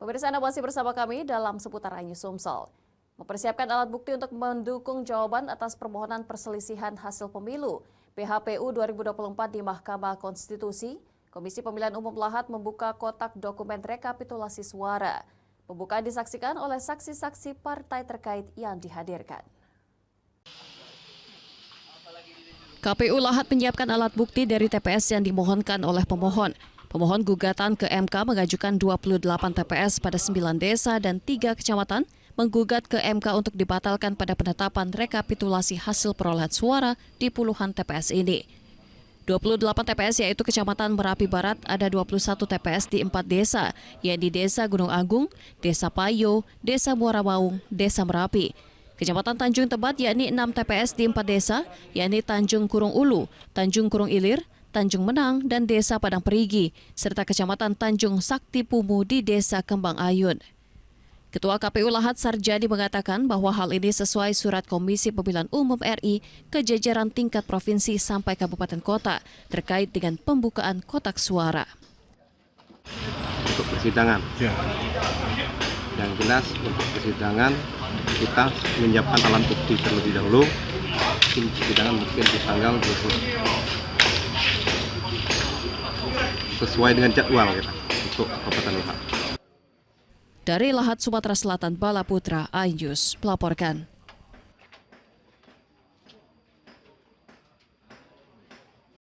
Pemirsa, Anda masih bersama kami dalam seputar News Sumsel. Mempersiapkan alat bukti untuk mendukung jawaban atas permohonan perselisihan hasil pemilu PHPU 2024 di Mahkamah Konstitusi, Komisi Pemilihan Umum Lahat membuka kotak dokumen rekapitulasi suara. Pembukaan disaksikan oleh saksi-saksi partai terkait yang dihadirkan. KPU Lahat menyiapkan alat bukti dari TPS yang dimohonkan oleh pemohon. Pemohon gugatan ke MK mengajukan 28 TPS pada 9 desa dan 3 kecamatan menggugat ke MK untuk dibatalkan pada penetapan rekapitulasi hasil perolehan suara di puluhan TPS ini. 28 TPS yaitu Kecamatan Merapi Barat ada 21 TPS di 4 desa, yaitu Desa Gunung Agung, Desa Payo, Desa Muara Maung, Desa Merapi. Kecamatan Tanjung Tebat yakni 6 TPS di 4 desa, yakni Tanjung Kurung Ulu, Tanjung Kurung Ilir, Tanjung Menang, dan Desa Padang Perigi, serta Kecamatan Tanjung Sakti Pumu di Desa Kembang Ayun. Ketua KPU Lahat Sarjadi mengatakan bahwa hal ini sesuai surat Komisi Pemilihan Umum RI ke jajaran tingkat provinsi sampai kabupaten kota terkait dengan pembukaan kotak suara. Untuk persidangan, yang jelas untuk persidangan kita menyiapkan alat bukti terlebih dahulu. Persidangan mungkin di tanggal 20 sesuai dengan jadwal kita untuk Kabupaten Lahat. Dari Lahat, Sumatera Selatan, Bala Putra, iNews melaporkan.